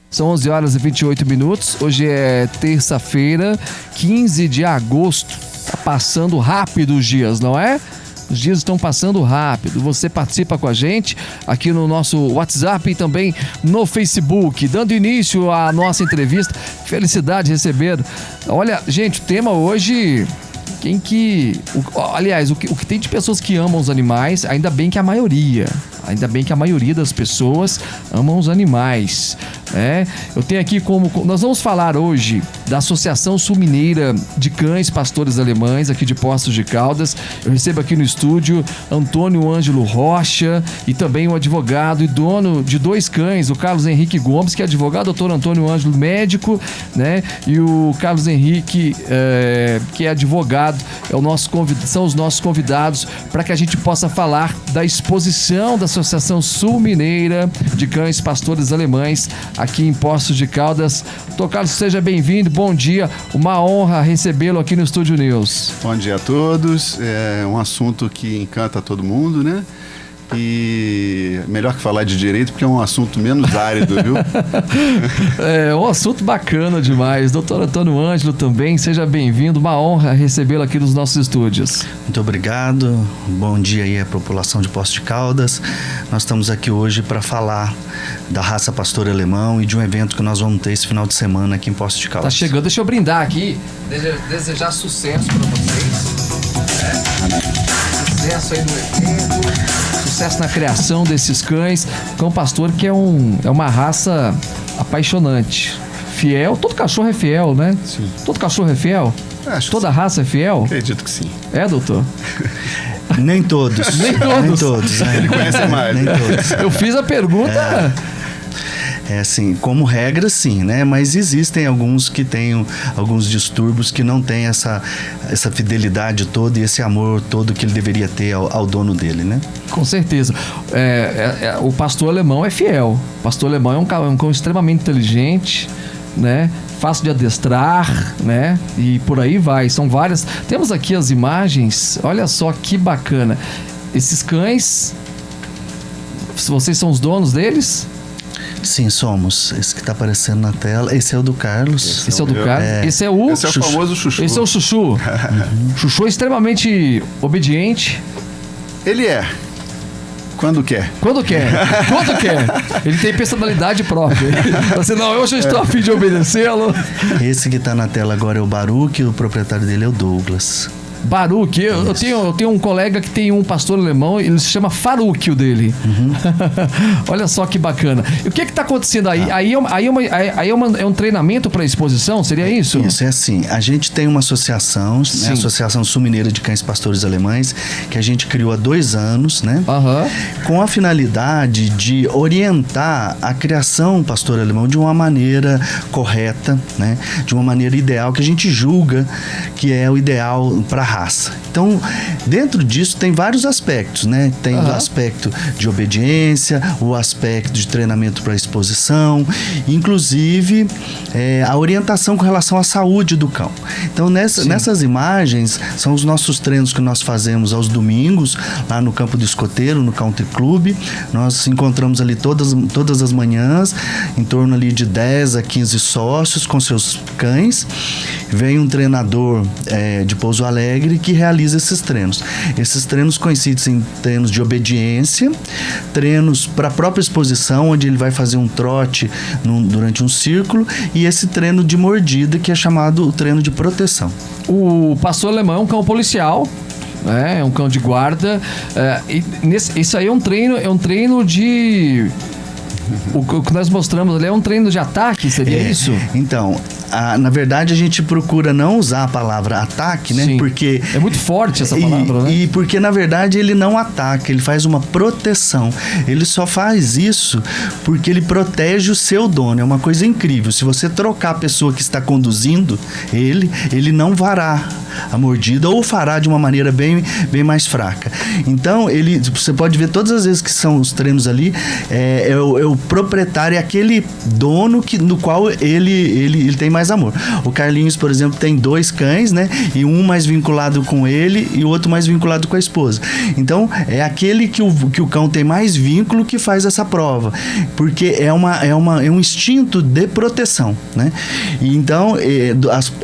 São 11 horas e 28 minutos. Hoje é terça-feira, 15 de agosto. Tá passando rápido os dias, não é? Os dias estão passando rápido. Você participa com a gente aqui no nosso WhatsApp e também no Facebook. Dando início à nossa entrevista. Felicidade de receber. Olha, gente, o tema hoje... o que tem de pessoas que amam os animais, ainda bem que a maioria das pessoas amam os animais, né? Eu tenho aqui nós vamos falar hoje da Associação Sul-Mineira de Cães Pastores Alemães, aqui de Poços de Caldas. Eu recebo aqui no estúdio Antônio Ângelo Rocha e também o advogado e dono de 2 cães, o Carlos Henrique Gomes, que é advogado, doutor Antônio Ângelo, médico, né? E o Carlos Henrique, que é advogado, são os nossos convidados para que a gente possa falar da exposição da Associação Sul-Mineira de Cães Pastores Alemães aqui em Poços de Caldas. Doutor Carlos, seja bem-vindo, bom dia, uma honra recebê-lo aqui no Estúdio News. Bom dia a todos, é um assunto que encanta todo mundo, né? E melhor que falar de direito, porque é um assunto menos árido, viu? É um assunto bacana demais. Doutor Antônio Ângelo também, seja bem-vindo. Uma honra recebê-lo aqui nos nossos estúdios. Muito obrigado. Bom dia aí à população de Poços de Caldas. Nós estamos aqui hoje para falar da raça pastor alemão e de um evento que nós vamos ter esse final de semana aqui em Poços de Caldas. Tá chegando, deixa eu brindar aqui. Desejar sucesso para vocês. Sucesso aí no evento. Sucesso na criação desses cães. Cão pastor que é uma raça apaixonante. Fiel. Todo cachorro é fiel, né? Sim. Todo cachorro é fiel? Toda raça é fiel? Acredito que sim. É, doutor? Nem todos. Nem todos. Nem todos. Ele conhece mais. Nem todos. Eu fiz a pergunta... É assim, como regra sim, né? Mas existem alguns que têm alguns distúrbios que não têm essa fidelidade toda e esse amor todo que ele deveria ter ao dono dele, né? Com certeza. O pastor alemão é fiel. O pastor alemão é um cão extremamente inteligente, né? Fácil de adestrar, né? E por aí vai. São várias. Temos aqui as imagens. Olha só que bacana. Esses cães, vocês são os donos deles? Sim, somos. Esse que está aparecendo na tela, esse é o do Carlos. Esse é o do Carlos. Esse é o famoso Chuchu. Esse é o Chuchu. Chuchu é extremamente obediente. Ele é. Quando quer. Quando quer. Ele tem personalidade própria. Você não, eu já estou a fim de obedecê-lo. Esse que está na tela agora é o Baruch e o proprietário dele é o Douglas. Baruch, eu tenho um colega que tem um pastor alemão, ele se chama Faruch, o dele. Olha só que bacana. E o que está acontecendo aí? É um treinamento para exposição? Seria isso? Isso, é assim. A gente tem uma associação, né, a Associação Sul-Mineira de Cães Pastores Alemães, que a gente criou há 2 anos, né? Com a finalidade de orientar a criação pastor alemão de uma maneira correta, né? De uma maneira ideal, que a gente julga que é o ideal para raça. Então, dentro disso tem vários aspectos, né? Tem o aspecto de obediência, o aspecto de treinamento para exposição, inclusive a orientação com relação à saúde do cão. Então, nessas imagens, são os nossos treinos que nós fazemos aos domingos, lá no Campo do Escoteiro, no Country Club. Nós encontramos ali todas as manhãs, em torno ali de 10 a 15 sócios com seus cães. Vem um treinador de Pouso Alegre que realiza esses treinos. Esses treinos consistem em treinos de obediência, treinos para a própria exposição, onde ele vai fazer um trote durante um círculo, e esse treino de mordida, que é chamado o treino de proteção. O pastor alemão é um cão policial, é um cão de guarda. Isso aí é um treino de... O que nós mostramos ali é um treino de ataque, seria isso? Então, na verdade a gente procura não usar a palavra ataque, né? Sim. Porque é muito forte essa palavra, né? E porque na verdade ele não ataca, ele faz uma proteção. Ele só faz isso porque ele protege o seu dono. É uma coisa incrível. Se você trocar a pessoa que está conduzindo ele não vará. a mordida ou fará de uma maneira bem mais fraca. Então, você pode ver todas as vezes que são os treinos ali, é o proprietário, é aquele dono no qual ele tem mais amor. O Carlinhos, por exemplo, tem 2 cães, né? E um mais vinculado com ele e o outro mais vinculado com a esposa. Então, é aquele que o cão tem mais vínculo que faz essa prova, porque é um instinto de proteção, né? E então,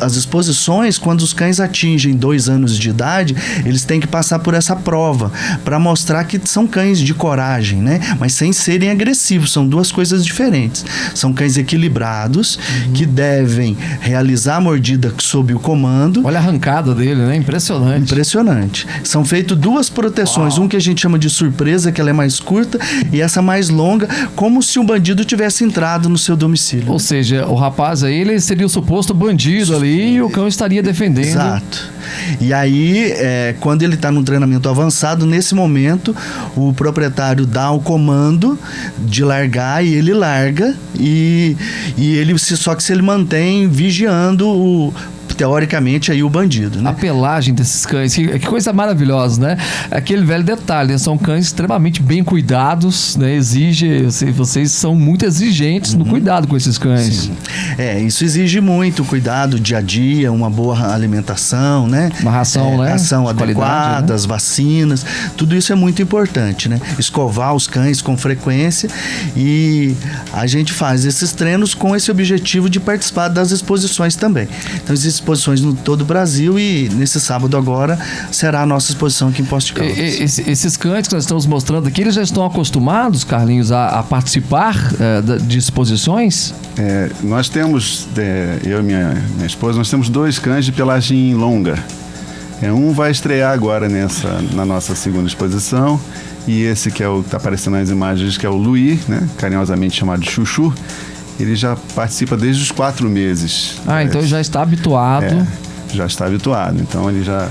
as exposições, quando os cães atingem 2 anos de idade, eles têm que passar por essa prova para mostrar que são cães de coragem, né? Mas sem serem agressivos, são 2 coisas diferentes. São cães equilibrados, que devem realizar a mordida sob o comando. Olha a arrancada dele, né? Impressionante. São feitas 2 proteções. Uau. Um que a gente chama de surpresa, que ela é mais curta, e essa mais longa, como se um bandido tivesse entrado no seu domicílio. Ou seja, o rapaz aí, ele seria o suposto bandido ali e o cão estaria defendendo. Exato. E aí, quando ele está num treinamento avançado, nesse momento, o proprietário dá o comando de largar e ele larga, só que se ele mantém vigiando teoricamente aí o bandido, né? A pelagem desses cães, que coisa maravilhosa, né? Aquele velho detalhe, né? São cães extremamente bem cuidados, né? Vocês são muito exigentes no cuidado com esses cães. Sim. Isso exige muito cuidado dia a dia, uma boa alimentação, né? Uma ração, né? Ração adequada, né? as vacinas, tudo isso é muito importante, né? Escovar os cães com frequência, e a gente faz esses treinos com esse objetivo de participar das exposições também. Então, existem exposições no todo o Brasil, e nesse sábado agora será a nossa exposição aqui em Poços de Caldas. Esses cães que nós estamos mostrando aqui, eles já estão acostumados, Carlinhos, a participar de exposições? Nós temos, eu e minha esposa, nós temos 2 cães de pelagem longa. Um vai estrear agora na nossa segunda exposição, e esse que está aparecendo nas imagens, que é o Luí, né, carinhosamente chamado de Chuchu. Ele já participa desde os 4 meses. Então já está habituado. Já está habituado. Então ele já...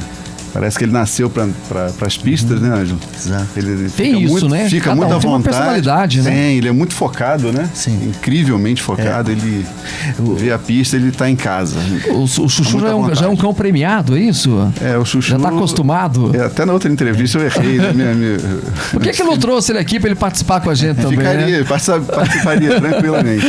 Parece que ele nasceu para as pistas, né, Ângelo? Exato. Ele tem isso, muito, né? Fica muito à vontade. Tem uma personalidade, né? Tem, ele é muito focado, né? Sim. Incrivelmente focado. Ele vê a pista, ele está em casa. O Chuchu já é um cão premiado, é isso? O Chuchu... Já está acostumado? Até na outra entrevista eu errei. Né, Por que não trouxe ele aqui para ele participar com a gente também? Participaria tranquilamente.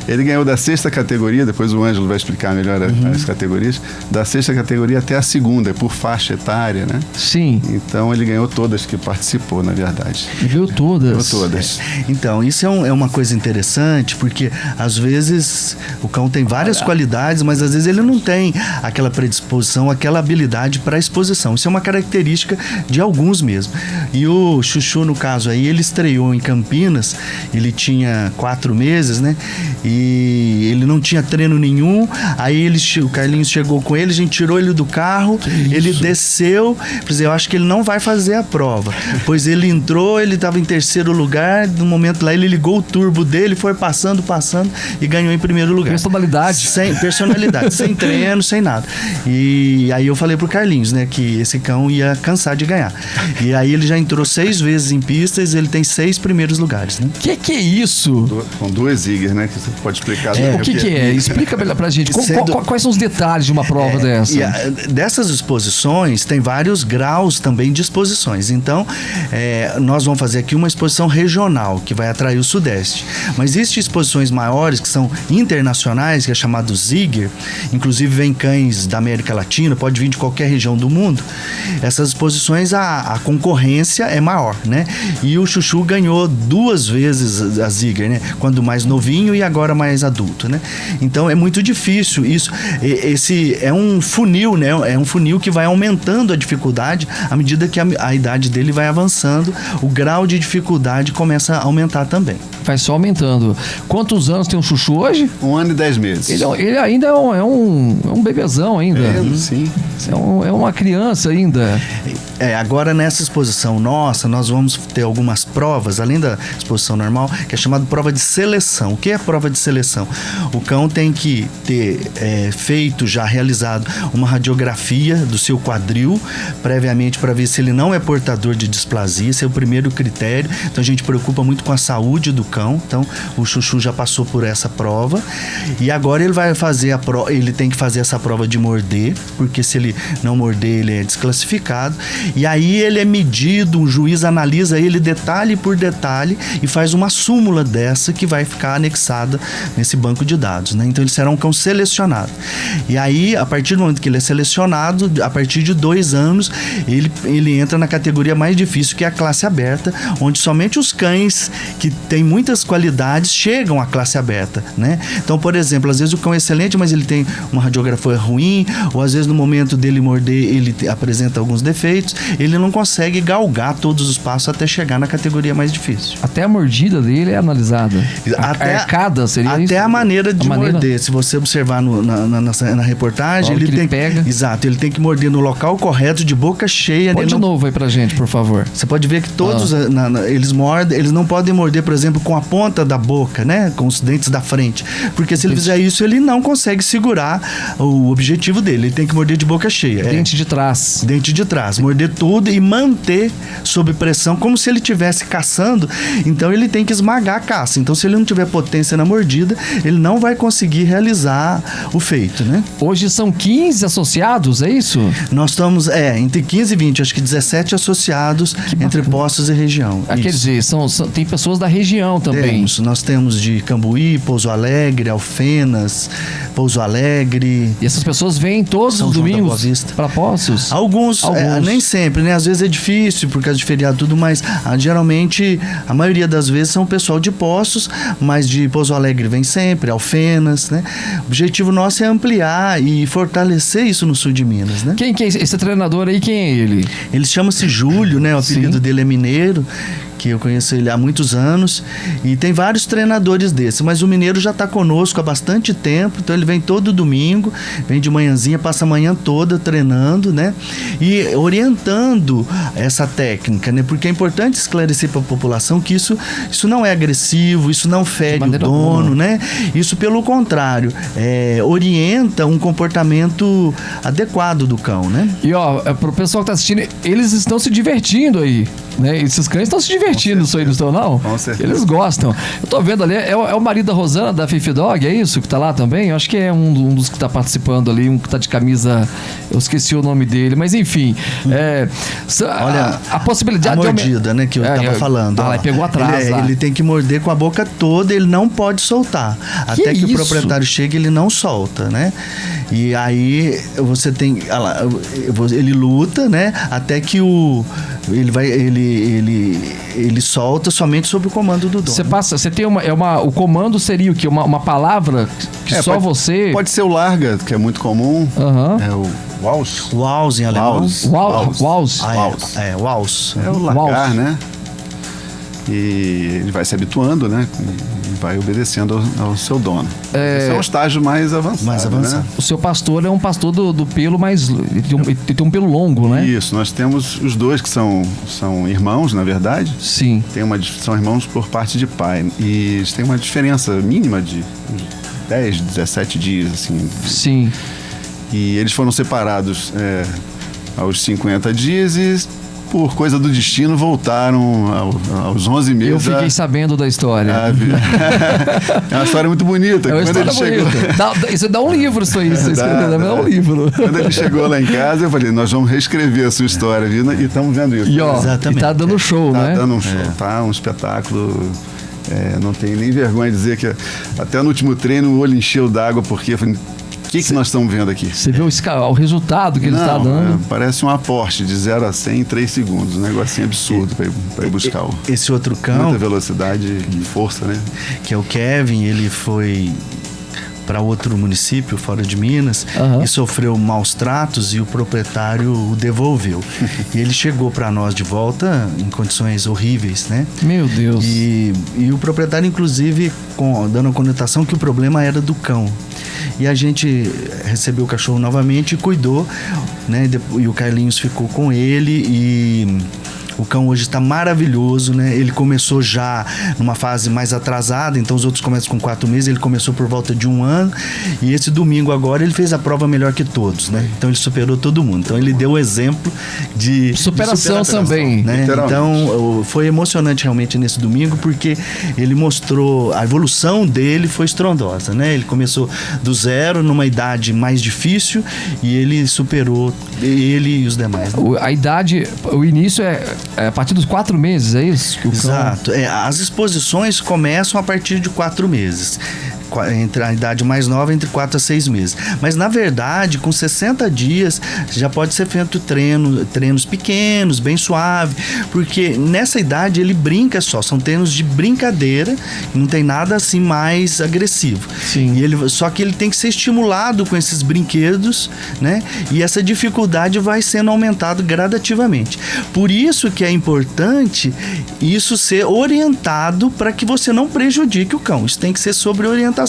Ele ganhou da 6ª categoria, depois o Ângelo vai explicar melhor as categorias, da 6ª categoria até a 2ª, por faixa etária, né? Sim. Então ele ganhou todas que participou, na verdade. Ganhou todas. Ganhou todas. Então, isso é uma coisa interessante, porque às vezes o cão tem várias qualidades, mas às vezes ele não tem aquela predisposição, aquela habilidade para a exposição. Isso é uma característica de alguns mesmo. E o Chuchu, no caso aí, ele estreou em Campinas, ele tinha 4 meses, né? E ele não tinha treino nenhum. Aí o Carlinhos chegou com ele, a gente tirou ele do carro, ele desceu. Eu acho que ele não vai fazer a prova. Pois ele entrou, ele estava em 3º lugar. No momento lá, ele ligou o turbo dele, foi passando e ganhou em 1º lugar. Personalidade. Sem personalidade, sem treino, sem nada. E aí eu falei pro Carlinhos, né, que esse cão ia cansar de ganhar. E aí ele já entrou 6 vezes em pistas, ele tem 6 primeiros lugares, né? Que é isso? Com 2 Ziggers, né? Que você pode explicar. O que é? Explica pra gente. Quais são os detalhes de uma prova dessa? Dessas exposições, tem vários graus também de exposições. Então, nós vamos fazer aqui uma exposição regional, que vai atrair o Sudeste. Mas existem exposições maiores, que são internacionais, que é chamado Zigger. Inclusive, vem cães da América Latina, pode vir de qualquer região do mundo. Essas exposições, a concorrência é maior, né? E o Chuchu ganhou 2 vezes a Zigger, né? Quando mais novinho e agora mais adulto, né? Então, é muito difícil isso. Esse é um funil, né? É um funil que vai aumentando a dificuldade à medida que a idade dele vai avançando, o grau de dificuldade começa a aumentar também. Vai só aumentando. Quantos anos tem o Chuchu hoje? 1 ano e 10 meses. Ele ainda é um bebezão ainda. Sim. É uma criança ainda. Agora nessa exposição nossa, nós vamos ter algumas provas, além da exposição normal, que é chamada prova de seleção. O que é a prova de seleção? O cão tem que ter realizado uma radiografia do seu quadril, previamente, para ver se ele não é portador de displasia. Esse é o primeiro critério. Então a gente preocupa muito com a saúde do cão. cão. Então, o Chuchu já passou por essa prova. E agora ele vai fazer ele tem que fazer essa prova de morder, porque se ele não morder, ele é desclassificado. E aí ele é medido, o juiz analisa ele detalhe por detalhe e faz uma súmula dessa que vai ficar anexada nesse banco de dados, né? Então ele será um cão selecionado. E aí, a partir do momento que ele é selecionado, a partir de 2 anos, ele entra na categoria mais difícil, que é a classe aberta, onde somente os cães que têm muitas qualidades chegam à classe aberta, né? Então, por exemplo, às vezes o cão é excelente, mas ele tem uma radiografia ruim, ou às vezes no momento dele morder, ele apresenta alguns defeitos, ele não consegue galgar todos os passos até chegar na categoria mais difícil. Até a mordida dele é analisada. Até a arcada seria até isso? a maneira de morder. Se você observar na reportagem, ele pega. Exato, ele tem que morder no local correto, de boca cheia. Põe de novo aí pra gente, por favor. Você pode ver que todos eles mordem, eles não podem morder, por exemplo, com a ponta da boca, né? Com os dentes da frente. Porque se ele fizer isso, ele não consegue segurar o objetivo dele. Ele tem que morder de boca cheia. Dente de trás. Dente de trás. Morder tudo e manter sob pressão, como se ele estivesse caçando. Então ele tem que esmagar a caça. Então, se ele não tiver potência na mordida, ele não vai conseguir realizar o feito, né? Hoje são 15 associados, é isso? Nós estamos, entre 15 e 20, acho que 17 associados entre Poços e região. Quer dizer, tem pessoas da região também. Nós temos de Cambuí, Pouso Alegre, Alfenas, Pouso Alegre. E essas pessoas vêm todos os domingos para Poços? Alguns. Nem sempre, né? Às vezes é difícil por causa de feriado e tudo, mas geralmente, a maioria das vezes são o pessoal de Poços, mas de Pouso Alegre vem sempre, Alfenas, né? O objetivo nosso é ampliar e fortalecer isso no sul de Minas, né? Quem é esse treinador aí? Quem é ele? Ele chama-se Júlio, né? O apelido dele é Mineiro, que eu conheço ele há muitos anos, e tem vários treinadores desses, mas o Mineiro já está conosco há bastante tempo, então ele vem todo domingo, vem de manhãzinha, passa a manhã toda treinando, né? E orientando essa técnica, né? Porque é importante esclarecer para a população que isso não é agressivo, isso não fere o dono, né? Isso, pelo contrário, orienta um comportamento adequado do cão, né? E pro pessoal que está assistindo, eles estão se divertindo aí, né? Esses cães estão se divertindo, isso aí, não estão, não? Com certeza. Eles gostam. Eu tô vendo ali, é o marido da Rosana, da Fifi Dog, é isso que tá lá também? Eu acho que é um dos que tá participando ali, um que tá de camisa, eu esqueci o nome dele, mas enfim. Olha, a possibilidade a mordida, né, que eu tava falando. Ele pegou atrás lá. Ele tem que morder com a boca toda, ele não pode soltar. Até que o proprietário chegue, ele não solta, né? E aí você tem... Ele luta, né? Até que ele solta somente sob o comando do dono. Você tem o comando seria o quê? Uma palavra que só você... Pode ser o larga, que é muito comum. É o Waus. Waus em alemão. Waus. Waus. É o largar, né? E ele vai se habituando, né? E vai obedecendo ao seu dono. Esse é um estágio mais avançado. Né? O seu pastor é um pastor do pelo mais... Ele tem um pelo longo, né? Isso, nós temos os dois que são irmãos, na verdade. Sim. São irmãos por parte de pai. E eles têm uma diferença mínima de 10, 17 dias, assim. Sim. E eles foram separados aos 50 dias e, por coisa do destino, voltaram aos 11 meses. Eu fiquei sabendo da história. É uma história muito bonita. É uma história bonita. Isso dá um livro, isso aí. Dá um livro. Quando ele chegou lá em casa, eu falei, nós vamos reescrever a sua história, viu? E estamos vendo isso. E tá dando show, né? Tá dando um show, tá um espetáculo. Não tem nem vergonha de dizer que até no último treino o olho encheu d'água, porque eu falei, o que nós estamos vendo aqui? Você vê o resultado que ele está dando? Parece uma Porsche de 0 a 100 em 3 segundos. Um negocinho absurdo para ir buscar esse outro cão. Muita velocidade e força, né? Que é o Kevin, ele foi para outro município fora de Minas e sofreu maus tratos e o proprietário o devolveu. E ele chegou para nós de volta em condições horríveis, né? Meu Deus. E o proprietário, inclusive, dando a conotação que o problema era do cão. E a gente recebeu o cachorro novamente e cuidou, né? E o Carlinhos ficou com ele e O cão hoje está maravilhoso, né? Ele começou já numa fase mais atrasada, então os outros começam com 4 meses, ele começou por volta de 1 ano, e esse domingo agora ele fez a prova melhor que todos, né? Então ele superou todo mundo. Então ele deu o exemplo de superação também, né? Então foi emocionante realmente nesse domingo, porque ele mostrou, a evolução dele foi estrondosa, né? Ele começou do zero, numa idade mais difícil, e ele superou ele e os demais, né? A idade, o início é a partir dos 4 meses, é isso? Exato. As exposições começam a partir de 4 meses. Entre a idade mais nova, entre 4 a 6 meses. Mas, na verdade, com 60 dias, já pode ser feito treinos pequenos, bem suave, porque nessa idade ele brinca só, são treinos de brincadeira, não tem nada assim mais agressivo. Sim. Só que ele tem que ser estimulado com esses brinquedos, né? E essa dificuldade vai sendo aumentada gradativamente. Por isso que é importante isso ser orientado para que você não prejudique o cão. Isso tem que ser sobre orientação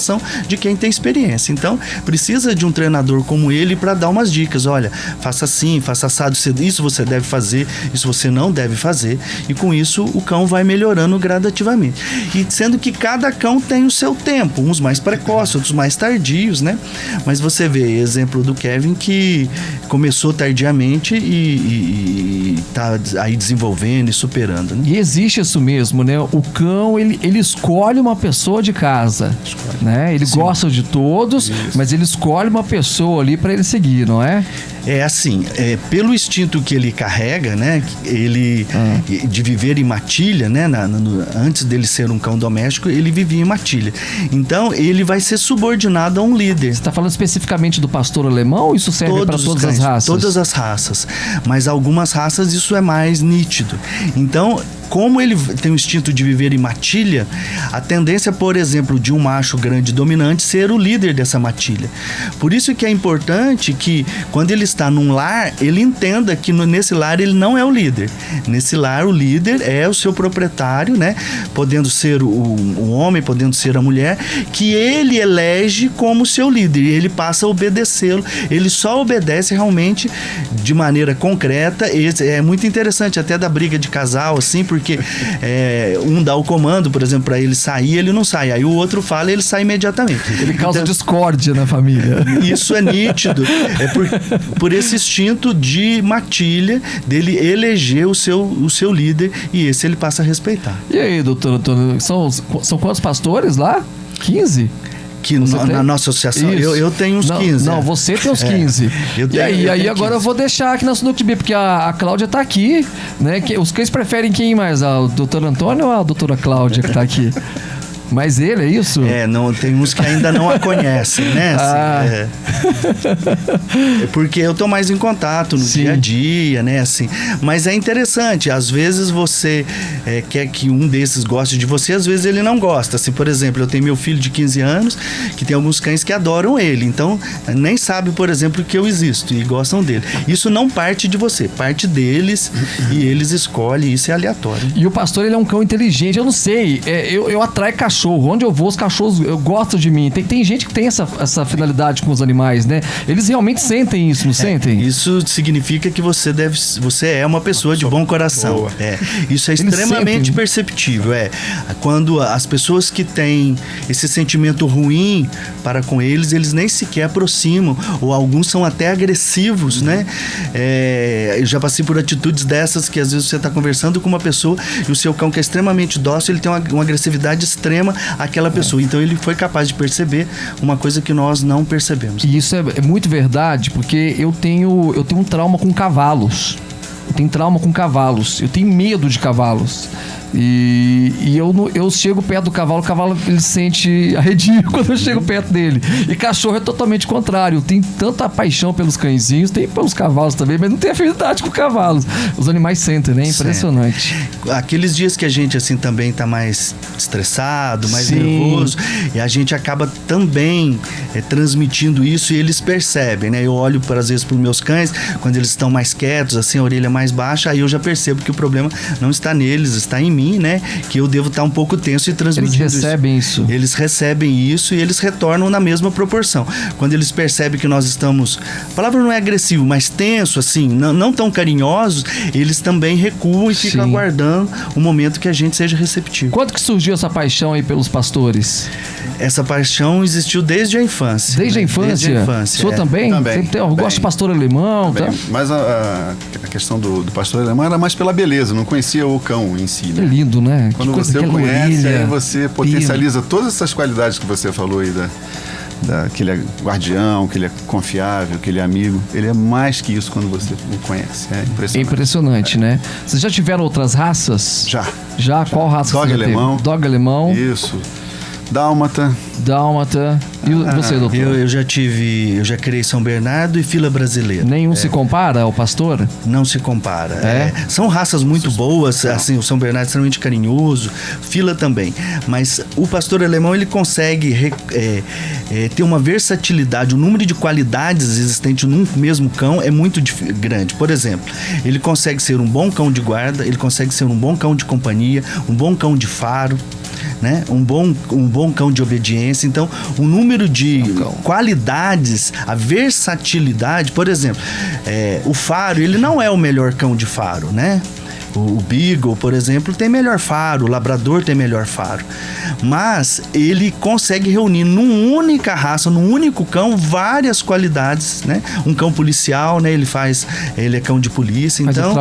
de quem tem experiência. Então, precisa de um treinador como ele para dar umas dicas. Olha, faça assim, faça assado, isso você deve fazer, isso você não deve fazer. E com isso, o cão vai melhorando gradativamente. E sendo que cada cão tem o seu tempo, uns mais precoces, outros mais tardios, né? Mas você vê exemplo do Kevin, que começou tardiamente e tá aí desenvolvendo e superando, né? E existe isso mesmo, né? O cão, ele escolhe uma pessoa de casa. Né? Ele gosta de todos, mas ele escolhe uma pessoa ali para ele seguir, não é? É assim, pelo instinto que ele carrega, né? Ele de viver em matilha, né? Antes dele ser um cão doméstico, ele vivia em matilha. Então, ele vai ser subordinado a um líder. Você está falando especificamente do pastor alemão ou isso serve para todas as raças? Todas as raças. Mas algumas raças isso é mais nítido. Então, como ele tem o instinto de viver em matilha, a tendência, por exemplo, de um macho grande dominante ser o líder dessa matilha. Por isso que é importante que, quando ele está num lar, ele entenda que nesse lar ele não é o líder. Nesse lar, o líder é o seu proprietário, né? Podendo ser o homem, podendo ser a mulher, que ele elege como seu líder. E ele passa a obedecê-lo. Ele só obedece realmente de maneira concreta. É muito interessante até da briga de casal, assim, porque um dá o comando, por exemplo, para ele sair, ele não sai. Aí o outro fala e ele sai imediatamente. Ele causa discórdia na família. Isso é nítido. É por esse instinto de matilha, dele eleger o seu líder, e esse ele passa a respeitar. E aí, doutor Antônio, são quantos pastores lá? 15? Que na nossa associação, eu tenho uns 15. Não, você tem uns 15. E aí agora 15. Eu vou deixar aqui na Sunuctib, porque a Cláudia tá aqui, né? Os cães preferem quem mais? O doutor Antônio ou a doutora Cláudia que tá aqui? Mas ele, é isso? Não, tem uns que ainda não a conhecem, né? Assim, porque eu tô mais em contato no dia a dia, né? Assim, mas é interessante, às vezes você quer que um desses goste de você, às vezes ele não gosta. Assim, por exemplo, eu tenho meu filho de 15 anos, que tem alguns cães que adoram ele, então nem sabe, por exemplo, que eu existo e gostam dele. Isso não parte de você, parte deles, e eles escolhem, isso é aleatório. E o pastor, ele é um cão inteligente, eu não sei, eu atraio cachorro. Onde eu vou, os cachorros gostam de mim. Tem gente que tem essa finalidade com os animais, né? Eles realmente sentem isso, não sentem? Isso significa que você é uma pessoa de bom coração. Isso é extremamente perceptível. Quando as pessoas que têm esse sentimento ruim para com eles nem sequer aproximam, ou alguns são até agressivos, né? Eu já passei por atitudes dessas, que às vezes você está conversando com uma pessoa e o seu cão, que é extremamente dócil, ele tem uma agressividade extrema àquela pessoa. Então ele foi capaz de perceber uma coisa que nós não percebemos. E isso é muito verdade, porque eu tenho um trauma com cavalos. Eu tenho medo de cavalos. E eu chego perto do cavalo, o cavalo ele sente arredio quando eu chego perto dele. E cachorro é totalmente contrário. Tem tanta paixão pelos cãezinhos, tem pelos cavalos também, mas não tem afinidade com cavalos. Os animais sentem, né? Impressionante. Aqueles dias que a gente assim também tá mais estressado, mais nervoso, e a gente acaba também transmitindo isso, e eles percebem, né? Eu olho às vezes para os meus cães, quando eles estão mais quietos, assim, a orelha mais baixa, aí eu já percebo que o problema não está neles, está em mim, né? Que eu devo estar um pouco tenso e transmitindo Eles recebem isso. Eles recebem isso e eles retornam na mesma proporção. Quando eles percebem que nós estamos, a palavra não é agressivo, mas tenso, assim, não tão carinhosos, eles também recuam e ficam aguardando o momento que a gente seja receptivo. Quando que surgiu essa paixão aí pelos pastores? Essa paixão existiu desde a infância. Desde a infância? Desde a infância. O senhor também? Também. Eu gosto de pastor alemão. Tá? Mas a questão do pastor alemão era mais pela beleza, não conhecia o cão em si. Né? É lindo, né? Quando você o conhece, aí você potencializa todas essas qualidades que você falou aí, que ele é guardião, que ele é confiável, que ele é amigo. Ele é mais que isso quando você o conhece. É impressionante. É impressionante, né? Vocês já tiveram outras raças? Já? Qual raça Dog você já alemão. teve? Dog alemão. Isso. Dálmata. E você, doutor? Eu já criei São Bernardo e fila brasileira. Nenhum se compara ao pastor? Não se compara. São raças muito boas, assim, o São Bernardo é extremamente carinhoso, fila também. Mas o pastor alemão, ele consegue ter uma versatilidade, o número de qualidades existentes num mesmo cão é muito grande. Por exemplo, ele consegue ser um bom cão de guarda, ele consegue ser um bom cão de companhia, um bom cão de faro, né? Um bom cão de obediência. Então, o número de qualidades, a versatilidade, por exemplo, o faro, ele não é o melhor cão de faro, né? O Beagle, por exemplo, tem melhor faro, o Labrador tem melhor faro. Mas ele consegue reunir numa única raça, num único cão, várias qualidades, né? Um cão policial, né? Ele é cão de polícia, mas então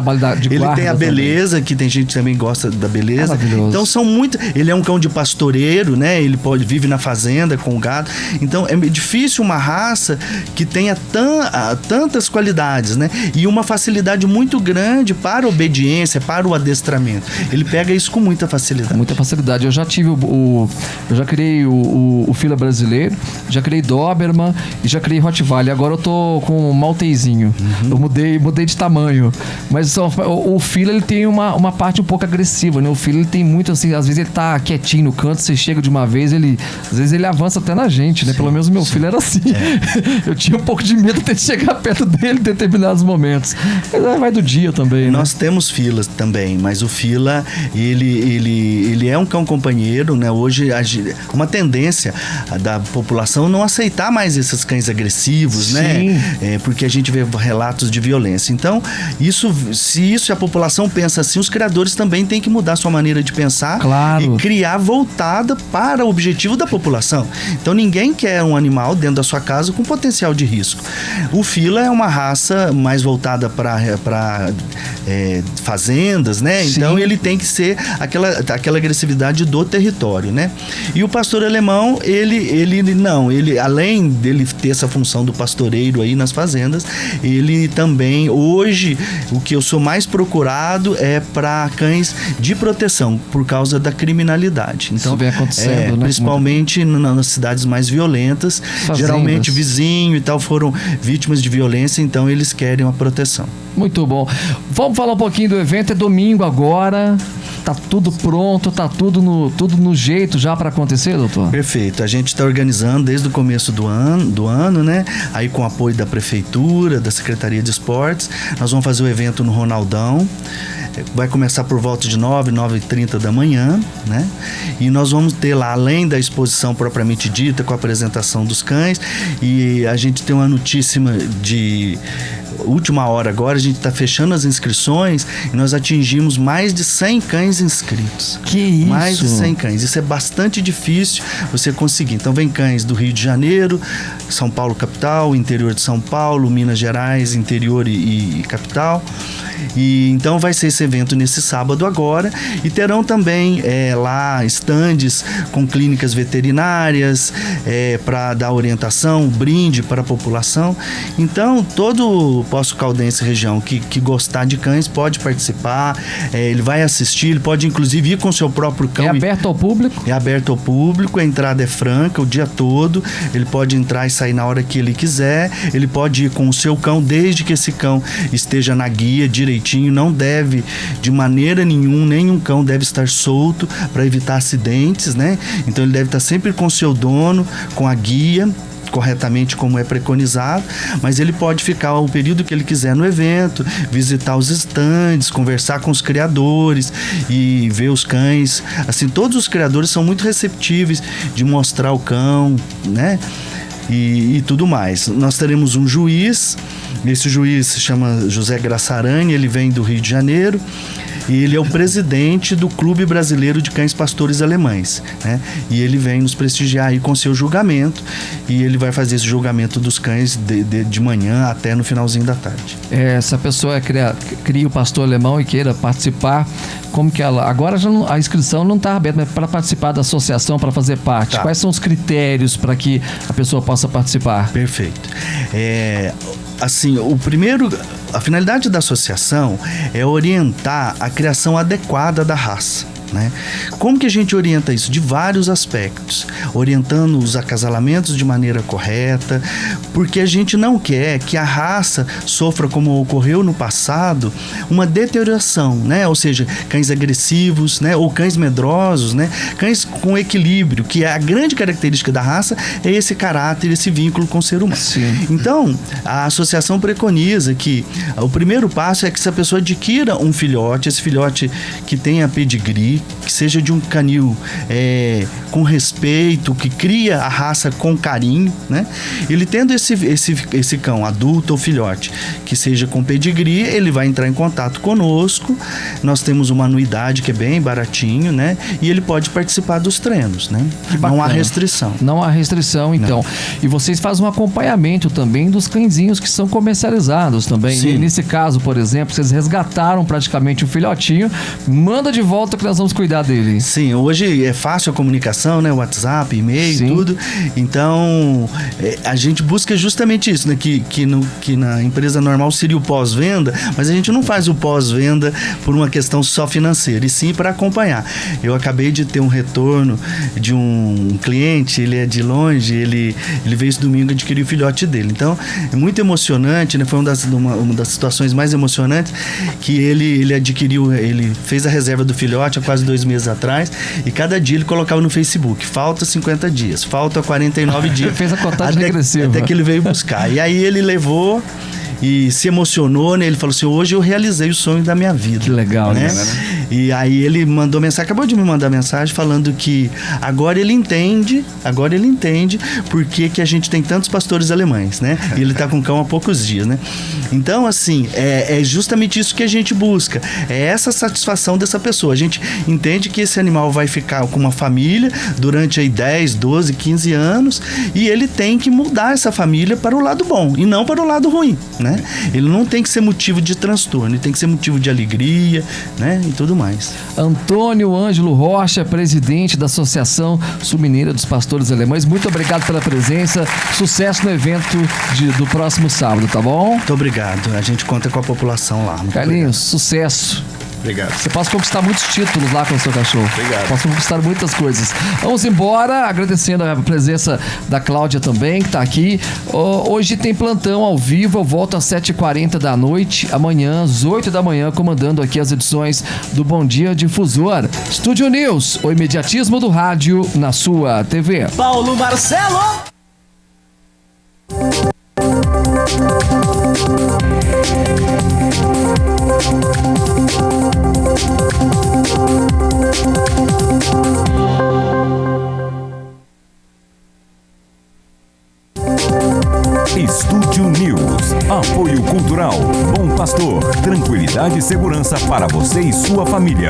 ele tem a beleza, também. Que tem gente que também gosta da beleza. Então são muito. Ele é um cão de pastoreiro, né? Ele vive na fazenda com o gado. Então é difícil uma raça que tenha tantas qualidades, né? E uma facilidade muito grande para a obediência, para o adestramento. Ele pega isso com muita facilidade. Muita facilidade. Eu já tive eu já criei o fila brasileiro, já criei Doberman e já criei Rottweiler. Agora eu tô com um Maltezinho. Eu mudei de tamanho. Mas o fila, ele tem uma parte um pouco agressiva, né? O fila, ele tem muito assim, às vezes ele tá quietinho no canto, você chega de uma vez, às vezes ele avança até na gente, né? Pelo menos o meu filho era assim. Eu tinha um pouco de medo de chegar perto dele em determinados momentos. Mas vai do dia também, né? Nós temos filas também, mas o fila, ele é um cão companheiro, né? Hoje, uma tendência da população não aceitar mais esses cães agressivos, sim, né? Porque a gente vê relatos de violência. Então, se a população pensa assim, os criadores também têm que mudar sua maneira de pensar, claro, e criar voltada para o objetivo da população. Então, ninguém quer um animal dentro da sua casa com potencial de risco. O fila é uma raça mais voltada para fazendas, né? Sim. Então ele tem que ser aquela agressividade do território, né? E o pastor alemão, ele além dele ter essa função do pastoreiro aí nas fazendas, ele também, hoje, o que eu sou mais procurado é para cães de proteção, por causa da criminalidade. Então, isso vem acontecendo, né? Principalmente nas cidades mais violentas, fazendas. Geralmente vizinho e tal foram vítimas de violência, então eles querem uma proteção. Muito bom. Vamos falar um pouquinho do evento. É domingo agora. Tá tudo pronto, tá tudo no jeito já para acontecer, doutor? Perfeito. A gente está organizando desde o começo do ano, né? Aí com o apoio da prefeitura, da Secretaria de Esportes. Nós vamos fazer o evento no Ronaldão. Vai começar por volta de 9h30 da manhã, né? E nós vamos ter lá, além da exposição propriamente dita, com a apresentação dos cães, e a gente tem uma notícia de última hora agora, a gente está fechando as inscrições e nós atingimos mais de 100 cães inscritos. Que isso? Mais de 100 cães. Isso é bastante difícil você conseguir. Então vem cães do Rio de Janeiro, São Paulo capital, interior de São Paulo, Minas Gerais, interior e capital. E então vai ser esse evento nesse sábado agora, e terão também lá estandes com clínicas veterinárias para dar orientação, brinde para a população. Então todo Poço Caldense região que gostar de cães pode participar, ele vai assistir, ele pode inclusive ir com seu próprio cão. É aberto ao público? É aberto ao público, a entrada é franca o dia todo, ele pode entrar e sair na hora que ele quiser, ele pode ir com o seu cão, desde que esse cão esteja na guia direitinho, não deve de maneira nenhum cão deve estar solto para evitar acidentes, né? Então ele deve estar sempre com o seu dono, com a guia, corretamente como é preconizado, mas ele pode ficar o período que ele quiser no evento, visitar os estandes, conversar com os criadores e ver os cães. Assim, todos os criadores são muito receptíveis de mostrar o cão, né? E tudo mais. Nós teremos um juiz, esse juiz se chama José Graçarani, ele vem do Rio de Janeiro, e ele é o presidente do Clube Brasileiro de Cães Pastores Alemães, né? E ele vem nos prestigiar aí com seu julgamento, e ele vai fazer esse julgamento dos cães de manhã até no finalzinho da tarde. Se a pessoa cria o pastor alemão e queira participar, como que ela... Agora já a inscrição não está aberta, mas para participar da associação, para fazer parte, quais são os critérios para que a pessoa possa participar? Perfeito. Assim, a finalidade da associação é orientar a criação adequada da raça, né? Como que a gente orienta isso? De vários aspectos, orientando os acasalamentos de maneira correta, porque a gente não quer que a raça sofra, como ocorreu no passado, uma deterioração, né? Ou seja, cães agressivos, né? Ou cães medrosos, né? Cães com equilíbrio, que é a grande característica da raça, é esse caráter, esse vínculo com o ser humano. Sim. Então, a associação preconiza que o primeiro passo é que essa pessoa adquira um filhote, esse filhote que tenha pedigree, que seja de um canil com respeito, que cria a raça com carinho, né? Ele tendo esse cão adulto ou filhote que seja com pedigree, ele vai entrar em contato conosco. Nós temos uma anuidade que é bem baratinho, né? E ele pode participar dos treinos, né? Não há restrição. Não há restrição, então. Não. E vocês fazem um acompanhamento também dos cãezinhos que são comercializados também. Sim. Nesse caso, por exemplo, vocês resgataram praticamente o filhotinho, manda de volta que nós vamos cuidar dele. Sim, hoje é fácil a comunicação, né? WhatsApp, e-mail, Sim. tudo. Então, a gente busca justamente isso, né? Que na empresa normal seria o pós-venda, mas a gente não faz o pós-venda por uma questão só financeira, e sim para acompanhar. Eu acabei de ter um retorno de um cliente, ele é de longe, ele veio esse domingo adquirir o filhote dele. Então, é muito emocionante, né? Foi uma das situações mais emocionantes, que ele adquiriu, ele fez a reserva do filhote há quase 2 meses atrás, e cada dia ele colocava no Facebook: falta 50 dias, falta 49 dias. Fez a contagem regressiva. Até que ele veio buscar. E aí ele levou e se emocionou, né? Ele falou assim: hoje eu realizei o sonho da minha vida. Que legal, né? E aí ele mandou mensagem, acabou de me mandar mensagem falando que agora ele entende por que a gente tem tantos pastores alemães, né? E ele tá com cão há poucos dias, né? Então, assim, é justamente isso que a gente busca, é essa satisfação dessa pessoa. A gente entende que esse animal vai ficar com uma família durante aí 10, 12, 15 anos, e ele tem que mudar essa família para o lado bom e não para o lado ruim, né? Ele não tem que ser motivo de transtorno, ele tem que ser motivo de alegria, né? E tudo mais. Antônio Ângelo Rocha, presidente da Associação Sul-Mineira dos Pastores Alemães, muito obrigado pela presença, sucesso no evento do próximo sábado, tá bom? Muito obrigado, a gente conta com a população lá. Carlinhos, sucesso. Obrigado. Você pode conquistar muitos títulos lá com o seu cachorro. Obrigado. Posso conquistar muitas coisas. Vamos embora, agradecendo a presença da Cláudia também, que está aqui. Hoje tem plantão ao vivo, eu volto às 7h40 da noite, amanhã às 8 da manhã, comandando aqui as edições do Bom Dia Difusor. Estúdio News, o imediatismo do rádio na sua TV. Paulo Marcelo! Estúdio News. Apoio Cultural. Bom Pastor. Tranquilidade e segurança para você e sua família.